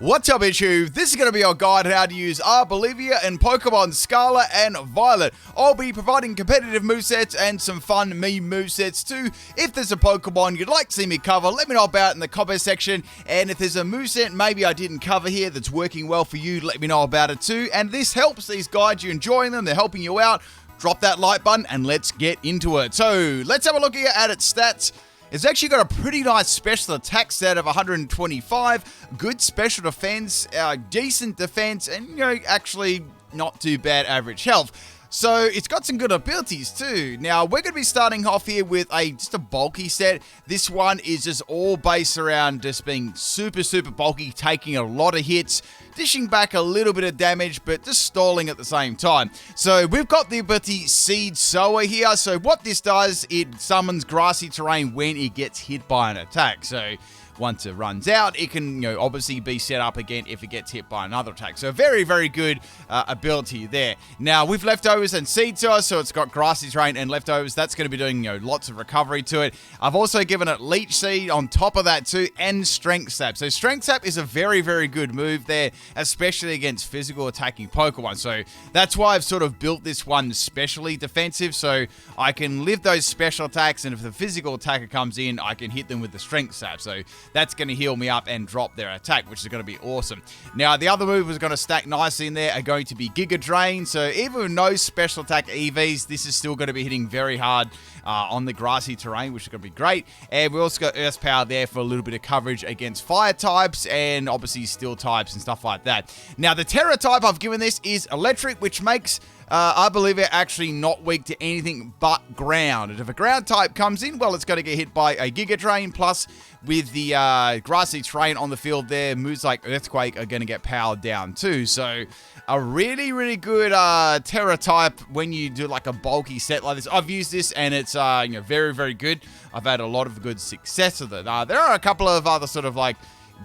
What's up, YouTube? This is going to be our guide on how to use Arboliva in Pokemon Scarlet and Violet. I'll be providing competitive movesets and some fun meme movesets too. If there's a Pokemon you'd like to see me cover, let me know about it in the comment section. And if there's a moveset maybe I didn't cover here that's working well for you, let me know about it too. And this helps these guides, you're enjoying them, they're helping you out. Drop that like button and let's get into it. So let's have a look here at its stats. It's actually got a pretty nice special attack stat of 125, good special defense, decent defense, and, actually not too bad average health. So it's got some good abilities too. Now we're going to be starting off here with just a bulky set. This one is just all based around just being super bulky, taking a lot of hits, dishing back a little bit of damage, but just stalling at the same time. So we've got the ability Seed Sower here. So what this does, it summons grassy terrain when it gets hit by an attack. So once it runs out, it can, obviously be set up again if it gets hit by another attack. So very good ability there. Now, with leftovers and seed sower, so it's got grassy terrain and leftovers. That's going to be doing, lots of recovery to it. I've also given it leech seed on top of that too, and strength sap. So strength sap is a very good move there, especially against physical attacking Pokemon. So that's why I've sort of built this one specially defensive, so I can live those special attacks, and if the physical attacker comes in, I can hit them with the strength sap. So that's going to heal me up and drop their attack, which is going to be awesome. Now, the other move is going to stack nicely in there are going to be Giga Drain. So even with no special attack EVs, this is still going to be hitting very hard on the grassy terrain, which is going to be great. And we also got Earth Power there for a little bit of coverage against fire types and obviously steel types and stuff like that. Now, the Terra type I've given this is electric, which makes Arboliva actually not weak to anything but ground. And if a ground type comes in, well, it's going to get hit by a Giga Drain. Plus, with the grassy terrain on the field there, moves like Earthquake are going to get powered down too. So a really good Terra type when you do like a bulky set like this. I've used this and it's very good. I've had a lot of good success with it. There are a couple of other sort of like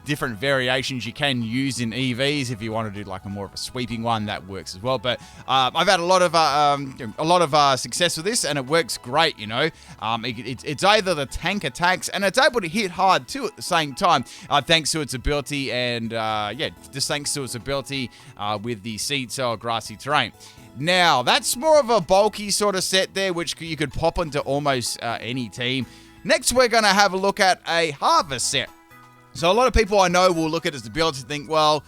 different variations you can use in EVs if you want to do like a more of a sweeping one. That works as well, but I've had a lot of success with this and it works great. It's either the tank attacks and it's able to hit hard too at the same time, thanks to its ability and just thanks to its ability with the seed cell grassy terrain. Now that's more of a bulky sort of set there, which you could pop into almost any team. Next, we're going to have a look at a harvest set. So a lot of people I know will look at its ability and think, well,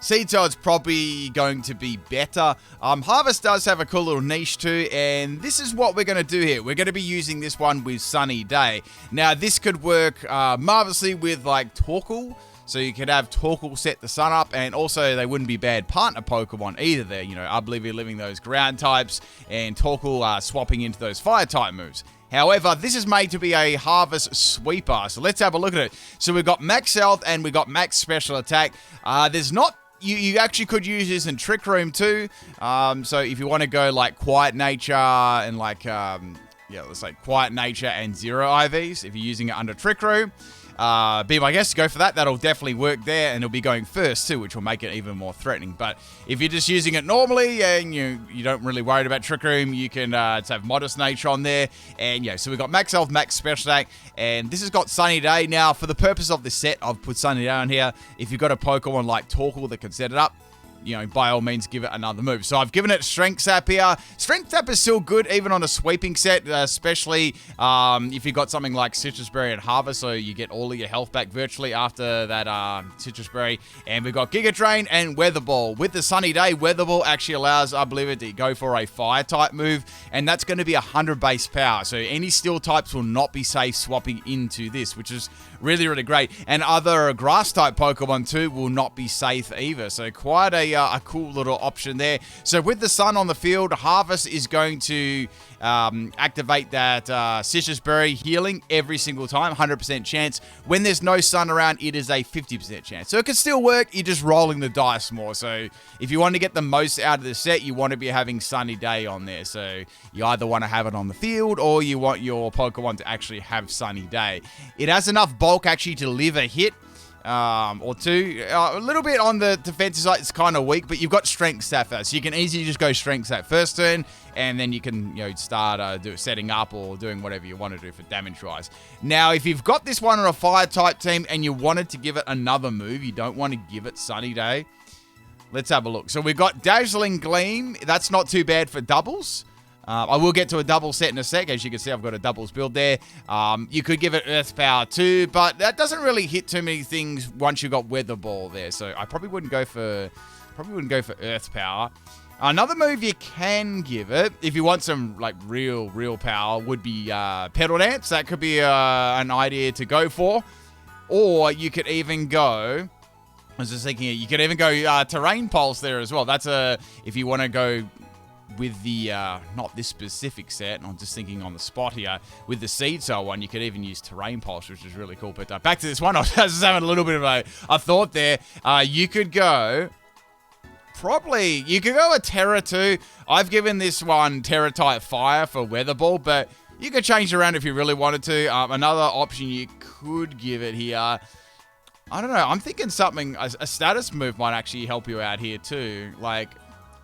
Seed Cell is probably going to be better. Harvest does have a cool little niche too, and this is what we're going to do here. We're going to be using this one with Sunny Day. Now, this could work marvelously with like Torkoal. So you could have Torkoal set the sun up, and also they wouldn't be bad partner Pokemon either there. Arboliva living those ground types, and Torkoal swapping into those fire type moves. However, this is made to be a Harvest Sweeper, so let's have a look at it. So we've got max health and we've got max special attack. You actually could use this in Trick Room too. So if you want to go like Quiet Nature and like, let's say Quiet Nature and Zero IVs, if you're using it under Trick Room, be my guest, go for that. That'll definitely work there, and it'll be going first too, which will make it even more threatening. But if you're just using it normally and you don't really worry about Trick Room, you can have Modest Nature on there. And so we've got max health, max special attack, and this has got Sunny Day. Now, for the purpose of this set, I've put Sunny Day on here. If you've got a Pokemon like Torkoal that can set it up, by all means, give it another move. So I've given it Strength Sap here. Strength Sap is still good, even on a sweeping set, especially if you've got something like Citrus Berry and Harvest, so you get all of your health back virtually after that Citrus Berry. And we've got Giga Drain and Weather Ball. With the Sunny Day, Weather Ball actually allows Arboliva to go for a fire type move, and that's going to be 100 base power. So any steel types will not be safe swapping into this, which is really great. And other grass type Pokemon too will not be safe either. So quite a cool little option there. So with the sun on the field, Harvest is going to activate that Citrus Berry healing every single time, 100% chance. When there's no sun around, it is a 50% chance. So it can still work, you're just rolling the dice more. So if you want to get the most out of the set, you want to be having Sunny Day on there. So you either want to have it on the field or you want your Pokemon to actually have Sunny Day. It has enough bulk actually to live a hit. or 2. A little bit on the defensive side, it's kind of weak, but you've got strength stat first. So you can easily just go strength stat first turn, and then you can, start setting up or doing whatever you want to do for damage-wise. Now, if you've got this one on a fire-type team and you wanted to give it another move, you don't want to give it Sunny Day, let's have a look. So we've got Dazzling Gleam. That's not too bad for doubles. I will get to a double set in a sec. As you can see, I've got a doubles build there. You could give it Earth Power too, but that doesn't really hit too many things once you've got Weather Ball there. So I probably wouldn't go for Earth Power. Another move you can give it, if you want some like real power, would be Pedal Dance. That could be an idea to go for. Or you could even go... I was just thinking, you could even go Terrain Pulse there as well. That's if you want to go with the, not this specific set, I'm just thinking on the spot here, with the Seed Sower one, you could even use Terrain Pulse, which is really cool. But back to this one, I was just having a little bit of a thought there. You could go, you could go a Terra too. I've given this one Terra type Fire for Weather Ball, but you could change it around if you really wanted to. Another option you could give it here, I don't know, I'm thinking something, a status move might actually help you out here too. Like,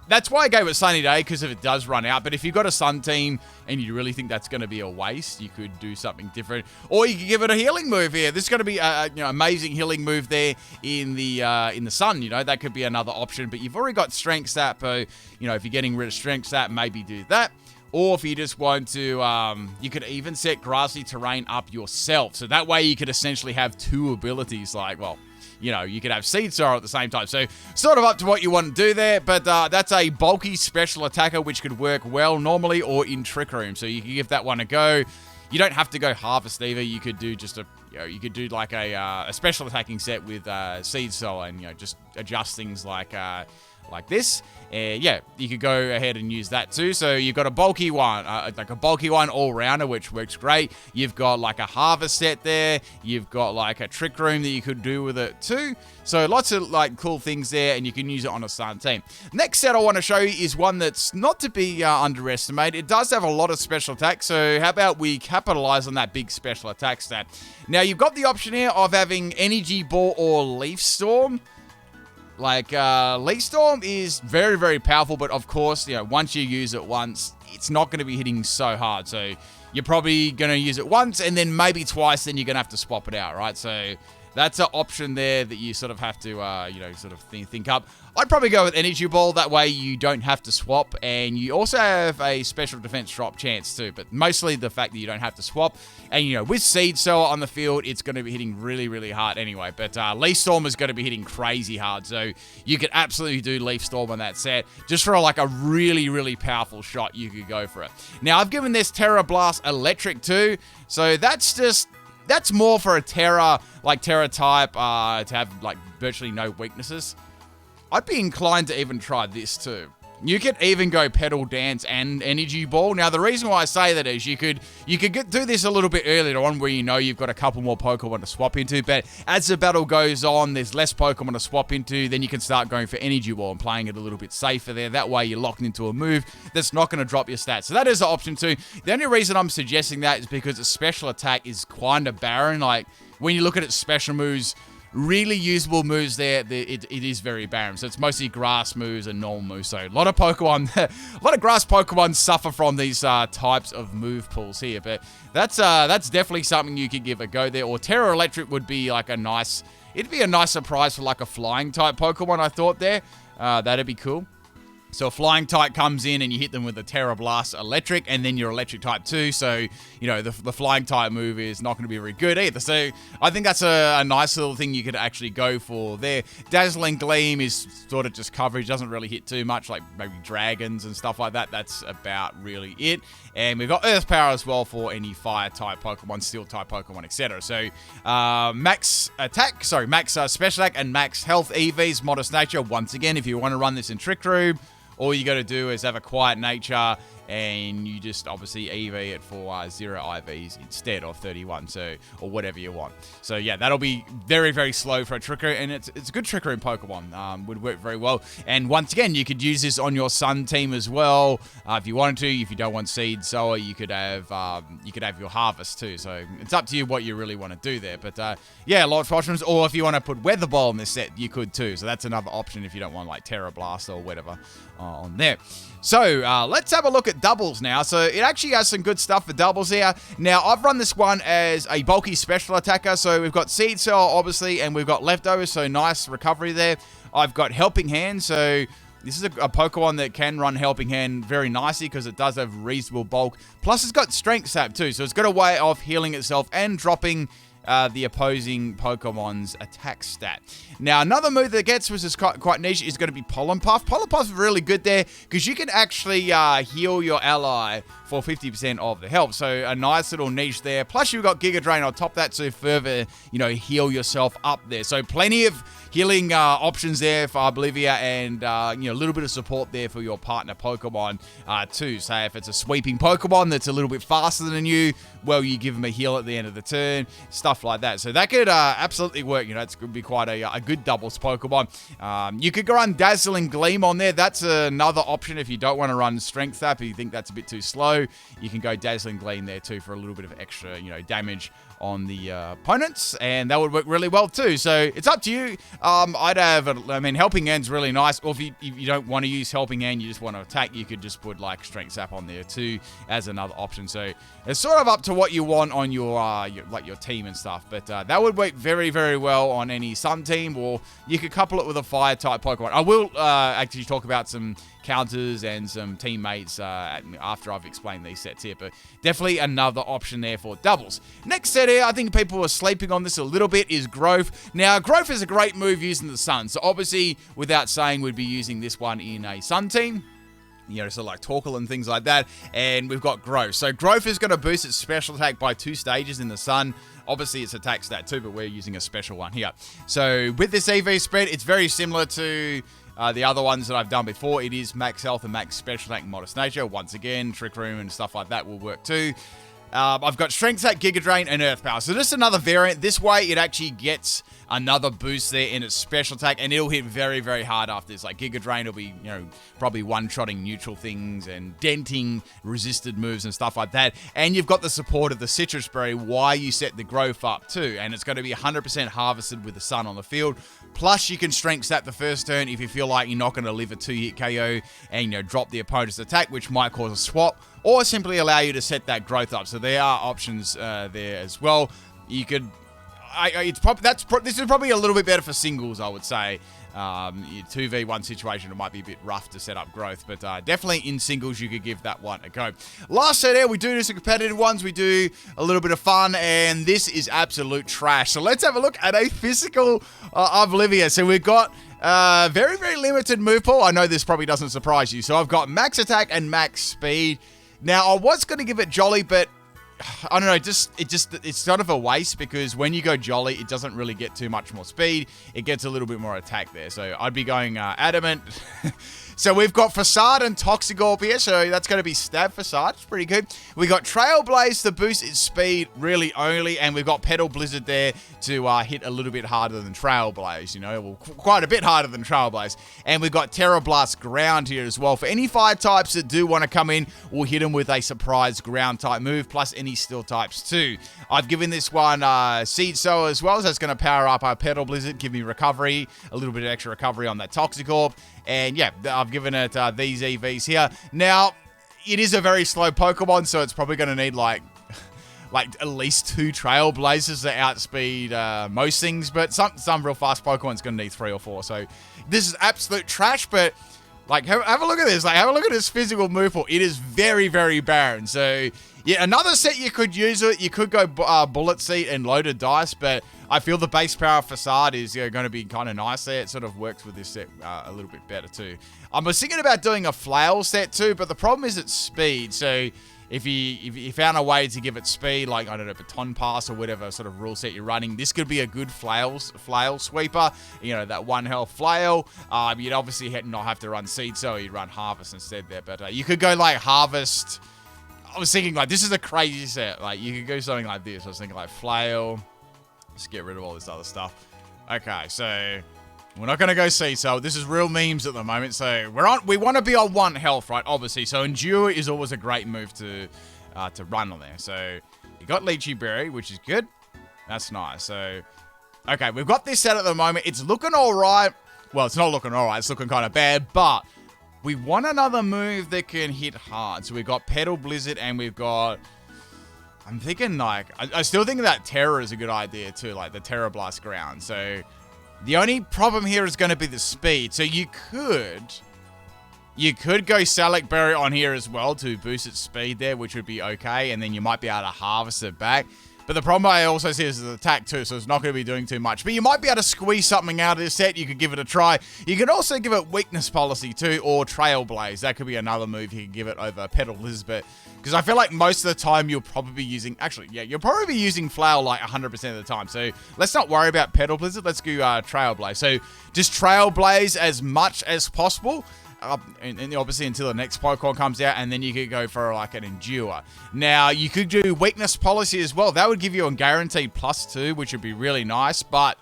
that's why I gave it Sunny Day, because if it does run out. But if you've got a Sun team and you really think that's going to be a waste, you could do something different. Or you could give it a healing move here. This is going to be a amazing healing move there in the Sun. That could be another option. But you've already got Strength Stat. If you're getting rid of Strength Stat, maybe do that. Or if you just want to, you could even set Grassy Terrain up yourself. So that way you could essentially have 2 abilities like, well... you could have Seed Sower at the same time. So, sort of up to what you want to do there. But that's a bulky special attacker, which could work well normally or in Trick Room. So, you can give that one a go. You don't have to go Harvest either. You could do just you could do like a special attacking set with Seed Sower and, just adjust things like this. Yeah, you could go ahead and use that too. So you've got a bulky one, like a bulky one all-rounder, which works great. You've got like a Harvest set there. You've got like a Trick Room that you could do with it too. So lots of like cool things there, and you can use it on a Sun team. Next set I want to show you is one that's not to be underestimated. It does have a lot of special attacks, so how about we capitalize on that big special attack stat. Now you've got the option here of having Energy Ball or Leaf Storm. Like, Leaf Storm is very, very powerful, but of course, once you use it once, it's not going to be hitting so hard. So you're probably going to use it once, and then maybe twice, then you're going to have to swap it out, right? So that's an option there that you sort of have to, sort of think up. I'd probably go with Energy Ball. That way you don't have to swap, and you also have a special defense drop chance too, but mostly the fact that you don't have to swap. And, with Seed Sower on the field, it's going to be hitting really, really hard anyway. But Leaf Storm is going to be hitting crazy hard, so you could absolutely do Leaf Storm on that set. Just for like a really, really powerful shot, you could go for it. Now, I've given this Terra Blast Electric too, so that's more for a Terra, like Terra type, to have like virtually no weaknesses. I'd be inclined to even try this too. You could even go Pedal Dance and Energy Ball. Now, the reason why I say that is you could do this a little bit earlier on where you've got a couple more Pokemon to swap into, but as the battle goes on, there's less Pokemon to swap into, then you can start going for Energy Ball and playing it a little bit safer there. That way, you're locked into a move that's not going to drop your stats. So that is an option too. The only reason I'm suggesting that is because its special attack is kind of barren. Like, when you look at its special moves, really usable moves there, it is very barren. So it's mostly grass moves and normal moves. So a lot of Pokemon, a lot of grass Pokemon suffer from these types of move pools here. But that's definitely something you could give a go there. Or Terra Electric would be like it'd be a nice surprise for like a flying type Pokemon, I thought there. That'd be cool. So a flying type comes in and you hit them with a Terra Blast Electric, and then you're electric type too. So, the flying type move is not going to be very good either. So I think that's a nice little thing you could actually go for there. Dazzling Gleam is sort of just coverage, doesn't really hit too much, like maybe dragons and stuff like that. That's about really it. And we've got Earth Power as well for any fire type Pokemon, steel type Pokemon, etc. So max special attack and max health EVs, Modest Nature. Once again, if you want to run this in Trick Room, all you got to do is have a quiet nature and you just obviously EV it for 0 IVs instead of 31, so, or whatever you want. So yeah, that'll be very, very slow for a tricker, and it's a good tricker in Pokemon. Would work very well. And once again, you could use this on your Sun team as well, if you wanted to. If you don't want Seed Sower, you could have your Harvest too. So it's up to you what you really want to do there. But yeah, lots of options. Or if you want to put Weather Ball in this set, you could too. So that's another option if you don't want like Terra Blast or whatever on there. So let's have a look at doubles now. So it actually has some good stuff for doubles here. Now, I've run this one as a bulky special attacker. So we've got Seed Sower, obviously, and we've got Leftovers, so nice recovery there. I've got Helping Hand, so this is a Pokemon that can run Helping Hand very nicely because it does have reasonable bulk. Plus, it's got Strength Sap too, so it's got a way of healing itself and dropping the opposing Pokemon's attack stat. Now, another move that gets, which is quite niche, is going to be Pollen Puff. Pollen Puff is really good there because you can actually heal your ally for 50% of the health. So a nice little niche there. Plus, you've got Giga Drain on top of that to further, heal yourself up there. So plenty of healing options there for Arboliva, and a little bit of support there for your partner Pokemon too. Say if it's a sweeping Pokemon that's a little bit faster than you, well, you give them a heal at the end of the turn, stuff like that. So that could absolutely work. It's going to be quite a good doubles Pokemon. You could go run Dazzling Gleam on there. That's another option if you don't want to run Strength Sap. If you think that's a bit too slow, you can go Dazzling Gleam there too for a little bit of extra, damage on the opponents, and that would work really well too. So it's up to you. Helping Hand's really nice. Or if you don't want to use Helping Hand, you just want to attack, you could just put like Strength Sap on there too as another option. So it's sort of up to what you want on your team and stuff. But that would work very, very well on any Sun team, or you could couple it with a Fire type Pokemon. I will actually talk about some counters and some teammates after I've explained these sets here, but definitely another option there for doubles. Next set here, I think people are sleeping on this a little bit, is Growth. Now, Growth is a great move using the Sun, so obviously, without saying, we'd be using this one in a Sun team. So like Torkoal and things like that, and we've got Growth. So Growth is going to boost its special attack by 2 stages in the Sun. Obviously, it's attack stat too, but we're using a special one here. So with this EV spread, it's very similar to the other ones that I've done before. It is max health and max special attack and modest nature. Once again, Trick Room and stuff like that will work too. I've got Strength Sap, Giga Drain, and Earth Power. So just another variant. This way, it actually gets another boost there in its special attack, and it'll hit very, very hard after this. Like Giga Drain will be, probably one-shotting neutral things and denting resisted moves and stuff like that. And you've got the support of the Citrus Berry while you set the Growth up too, and it's going to be 100% harvested with the Sun on the field. Plus, you can Strength Sap the first turn if you feel like you're not going to live a 2-hit KO and drop the opponent's attack, which might cause a swap, or simply allow you to set that Growth up. So there are options there as well. You could. This is probably a little bit better for singles, I would say. 2v1 situation, it might be a bit rough to set up Growth, but definitely in singles, you could give that one a go. Last set here, we do some competitive ones. We do a little bit of fun, and this is absolute trash. So let's have a look at a physical Arboliva. So we've got very, very limited move pool. I know this probably doesn't surprise you. So I've got max attack and max speed. Now, I was going to give it Jolly, but I don't know, it's sort of a waste because when you go Jolly, it doesn't really get too much more speed. It gets a little bit more attack there. So I'd be going Adamant. So we've got Facade and Toxicorp here, so that's going to be Stab Facade. It's pretty good. We got Trailblaze to boost its speed really only, and we've got Petal Blizzard there to hit a little bit harder than Trailblaze, well, quite a bit harder than Trailblaze. And we've got Terra Blast Ground here as well. For any fire types that do want to come in, we'll hit them with a surprise ground type move, plus any steel types too. I've given this one Seed Sower as well, so it's going to power up our Petal Blizzard, give me recovery, a little bit of extra recovery on that Toxicorp. And yeah, I've given it these EVs here. Now, it is a very slow Pokemon, so it's probably going to need like at least 2 Trailblazers to outspeed most things. But some real fast Pokemon's going to need 3 or 4. So this is absolute trash, but have a look at this. Have a look at this physical move pool. It is very, very barren. So yeah, another set you could use it. You could go Bullet Seed and Loaded Dice, but I feel the base power Facade is going to be kind of nice there. It sort of works with this set a little bit better too. I was thinking about doing a Flail set too, but the problem is its speed. So if you found a way to give it speed, like, I don't know, baton pass or whatever sort of rule set you're running, this could be a good flail sweeper. You know, that 1 health flail. You'd obviously not have to run seed, so you'd run harvest instead there. But you could go like harvest. I was thinking like this is a crazy set. Like you could go something like this. I was thinking like flail. Just get rid of all this other stuff. Okay, so we're not going to go seed, so this is real memes at the moment. So we want to be on 1 health, right? Obviously. So endure is always a great move to run on there. So you got Lychee Berry, which is good. That's nice. So okay, we've got this set at the moment. It's looking all right. Well, it's not looking all right. It's looking kind of bad, but we want another move that can hit hard. So we've got Petal Blizzard and we've got... I'm thinking like... I still think that Terror is a good idea too, like the Terror Blast Ground. So the only problem here is going to be the speed. So you could go Select Berry on here as well to boost its speed there, which would be okay. And then you might be able to harvest it back. But the problem I also see is the attack too, so it's not going to be doing too much. But you might be able to squeeze something out of this set. You could give it a try. You could also give it Weakness Policy too, or Trailblaze. That could be another move you could give it over Petal Blizzard. Because I feel like most of the time you'll probably be using... Actually, yeah, you'll probably be using Flail like 100% of the time. So let's not worry about Petal Blizzard. Let's go Trailblaze. So just Trailblaze as much as possible. And obviously until the next Pokemon comes out, and then you could go for like an Endure. Now, you could do Weakness Policy as well. That would give you a guaranteed +2, which would be really nice, but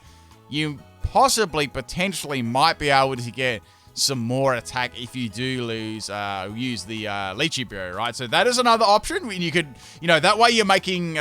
you potentially might be able to get some more attack if you do use the Lychee Berry, right? So that is another option. You could, that way you're making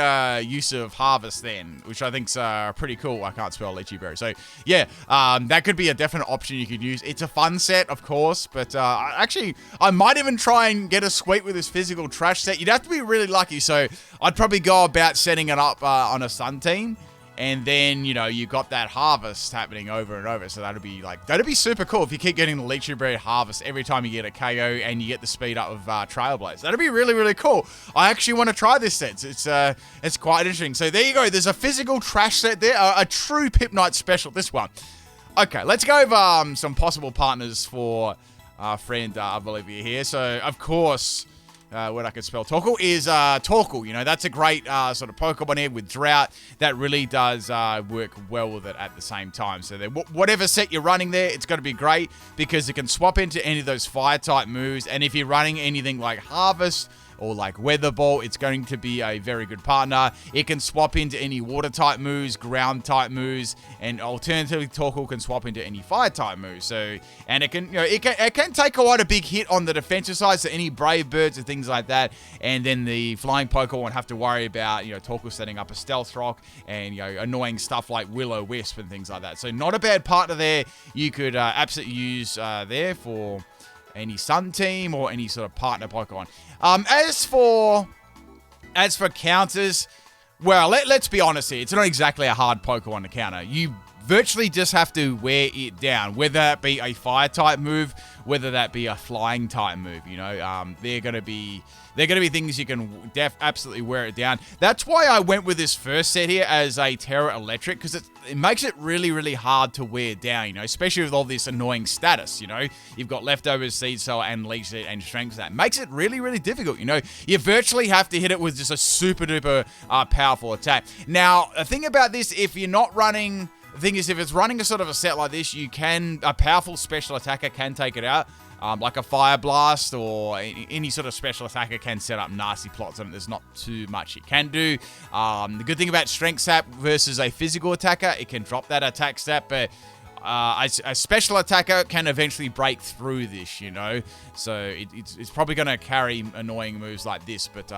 use of Harvest then, which I think's pretty cool. I can't spell Lychee Berry. So yeah, that could be a definite option you could use. It's a fun set, of course, but actually, I might even try and get a sweep with this physical trash set. You'd have to be really lucky. So I'd probably go about setting it up on a Sun team. And then, you got that harvest happening over and over. So that'd be super cool if you keep getting the Lychee Berry harvest every time you get a KO and you get the speed up of Trailblaze. That'd be really, really cool. I actually want to try this set. It's quite interesting. So there you go. There's a physical trash set there. A true PIMPNITE special, this one. Okay, let's go over some possible partners for our friend Arboliva here. So, of course... what I could spell Torkoal is Torkoal. That's a great sort of Pokemon here with Drought. That really does work well with it at the same time. So whatever set you're running there, it's going to be great because it can swap into any of those Fire-type moves. And if you're running anything like Harvest or like Weather Ball, it's going to be a very good partner. It can swap into any Water-type moves, Ground-type moves, and alternatively, Torkoal can swap into any Fire-type moves. So, and it can, it can take quite a big hit on the defensive side, so any Brave Birds and things like that. And then the Flying Pokemon won't have to worry about, Torkoal setting up a Stealth Rock and, annoying stuff like Will-O-Wisp and things like that. So, not a bad partner there. You could absolutely use there for any Sun team or any sort of partner Pokemon. As for counters, well, let's be honest here. It's not exactly a hard Pokemon to counter. You virtually just have to wear it down, whether that be a Fire-type move, whether that be a Flying-type move. They're going to be things you can absolutely wear it down. That's why I went with this first set here as a Terra Electric, because it makes it really, really hard to wear down, especially with all this annoying status, You've got Leftovers, Seed Cell, and Leech Seed, and Strength. That makes it really, really difficult, You virtually have to hit it with just a super-duper powerful attack. Now, the thing about this, if you're not running... The thing is, if it's running a sort of a set like this, a powerful special attacker can take it out. Like a Fire Blast or any sort of special attacker can set up nasty plots on it. There's not too much it can do. The good thing about Strength Sap versus a physical attacker, it can drop that attack stat, but a special attacker can eventually break through this, So it's probably going to carry annoying moves like this, but...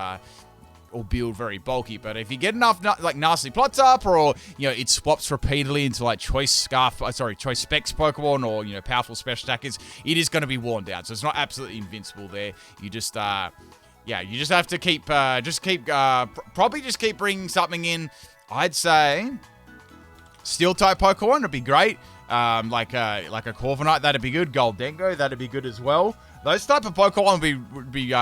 or build very bulky, but if you get enough like nasty plots up, or it swaps repeatedly into like choice specs Pokemon, or powerful special attackers, it is going to be worn down. So it's not absolutely invincible there. You just you just have to keep probably just keep bringing something in. I'd say Steel type Pokemon would be great. Like a Corviknight, that'd be good. Goldengo, that'd be good as well. Those type of Pokemon would be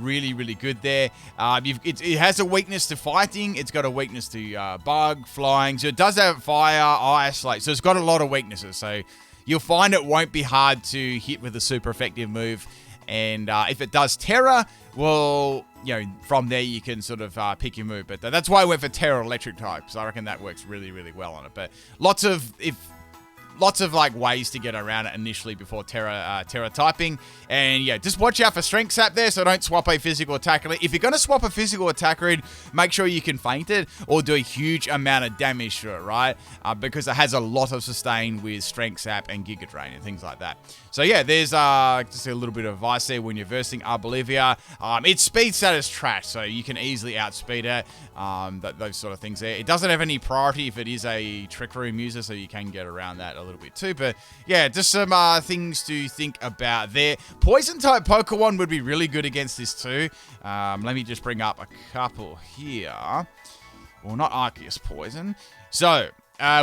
really, really good there. It has a weakness to fighting. It's got a weakness to bug, flying. So it does have fire, ice, so it's got a lot of weaknesses. So you'll find it won't be hard to hit with a super effective move. And if it does Terra, well, from there you can sort of pick your move. But that's why I went for Terra Electric type, because I reckon that works really, really well on it. But lots of like ways to get around it initially before Terra typing. And yeah, just watch out for Strength Sap there, so don't swap a physical attacker. If you're going to swap a physical attacker in, make sure you can feint it or do a huge amount of damage to it, right? Because it has a lot of sustain with Strength Sap and Giga Drain and things like that. So yeah, there's just a little bit of advice there when you're versing Arboliva. Its speed stat is trash, so you can easily outspeed it. Those sort of things there. It doesn't have any priority if it is a Trick Room user, so you can get around that a little bit too. But yeah, just some things to think about there. Poison type Pokemon would be really good against this too. Let me just bring up a couple here. Well, not Arceus Poison. So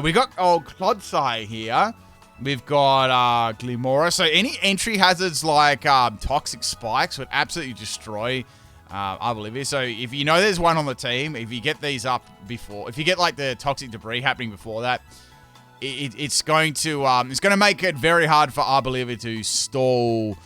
we got old Clodsire here. We've got Glimora. So any entry hazards like Toxic Spikes would absolutely destroy Arboliva. So if you know there's one on the team, if you get these up before, if you get like the Toxic Debris happening before that, it's going to make it very hard for Arboliva to stall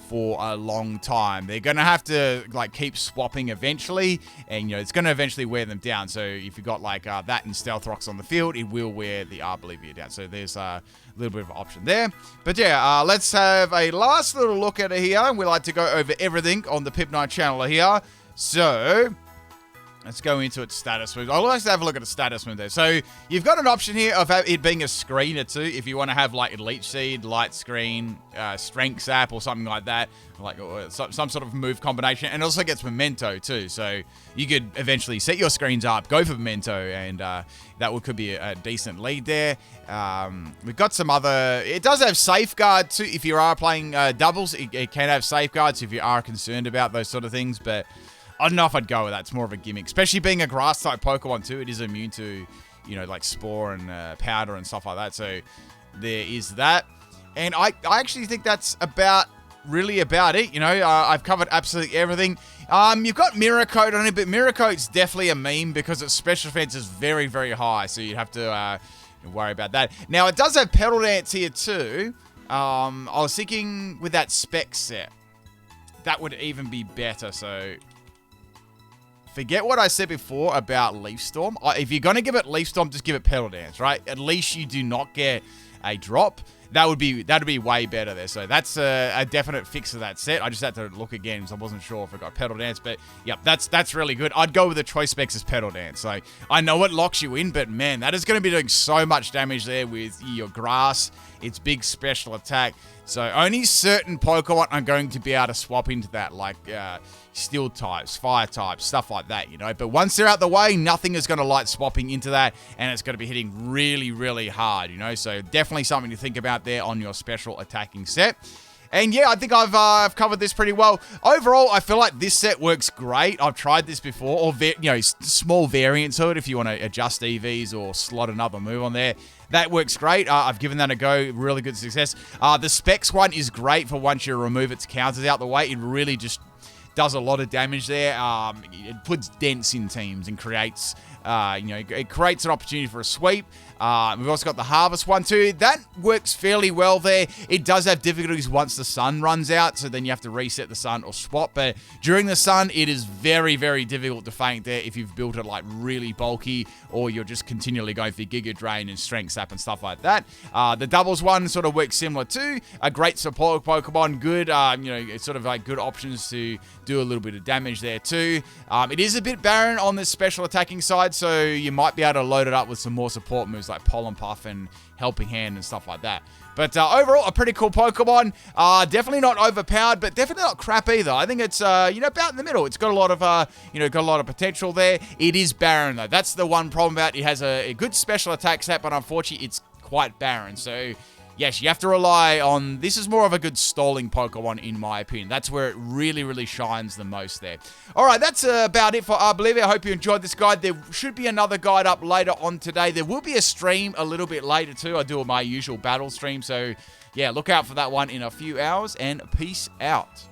for a long time. They're going to have to like keep swapping eventually, and it's going to eventually wear them down. So if you've got like that and Stealth Rocks on the field, it will wear the Arboliva down. So there's a little bit of an option there. But yeah, let's have a last little look at it here. We like to go over everything on the PIMPNITE channel here. So let's go into its status move. I'd like to have a look at the status move there. So you've got an option here of it being a screener too. If you want to have like Leech Seed, Light Screen, Strength Sap or something like that. Like some sort of move combination. And it also gets Memento too. So you could eventually set your screens up, go for Memento, and that could be a decent lead there. We've got some other... It does have Safeguard too. If you are playing doubles, it can have Safeguards if you are concerned about those sort of things. But I don't know if I'd go with that. It's more of a gimmick. Especially being a grass-type Pokemon, too. It is immune to, like Spore and Powder and stuff like that. So there is that. And I actually think that's really about it. I've covered absolutely everything. You've got Mirror Coat on it, but Mirror Coat's definitely a meme because its special defense is very, very high. So you'd have to worry about that. Now, it does have Petal Dance here, too. I was thinking with that spec set, that would even be better. So forget what I said before about Leaf Storm. If you're going to give it Leaf Storm, just give it Petal Dance, right? At least you do not get a drop. That'd be way better there. So that's a definite fix of that set. I just had to look again because I wasn't sure if it got Petal Dance. But yep, that's really good. I'd go with the Choice Specs as Petal Dance. Like, I know it locks you in, but man, that is going to be doing so much damage there with your grass. Its big special attack. So only certain Pokemon are going to be able to swap into that, like Steel types, Fire types, stuff like that, But once they're out the way, nothing is going to light swapping into that, and it's going to be hitting really, really hard, So definitely something to think about there on your special attacking set. And yeah, I think I've covered this pretty well. Overall, I feel like this set works great. I've tried this before, or small variants of it if you want to adjust EVs or slot another move on there. That works great. I've given that a go. Really good success. The Specs one is great for once you remove its counters out the way. It really just does a lot of damage there. It puts dents in teams and creates, it creates an opportunity for a sweep. We've also got the Harvest one too. That works fairly well there. It does have difficulties once the sun runs out, so then you have to reset the sun or swap. But during the sun, it is very, very difficult to feint there if you've built it like really bulky, or you're just continually going for Giga Drain and Strength Sap and stuff like that. The doubles one sort of works similar too. A great support Pokemon, good, it's sort of like good options to do a little bit of damage there too. It is a bit barren on the special attacking side, so you might be able to load it up with some more support moves like Pollen Puff and Helping Hand and stuff like that. But overall, a pretty cool Pokemon. Definitely not overpowered, but definitely not crap either. I think it's about in the middle. It's got a lot of potential there. It is barren though. That's the one problem about it. It has a good special attack set, but unfortunately, it's quite barren. So yes, you have to rely on... This is more of a good stalling Pokemon, in my opinion. That's where it really, really shines the most there. Alright, that's about it for Arboliva. I hope you enjoyed this guide. There should be another guide up later on today. There will be a stream a little bit later too. I do my usual battle stream, so yeah, look out for that one in a few hours, and peace out.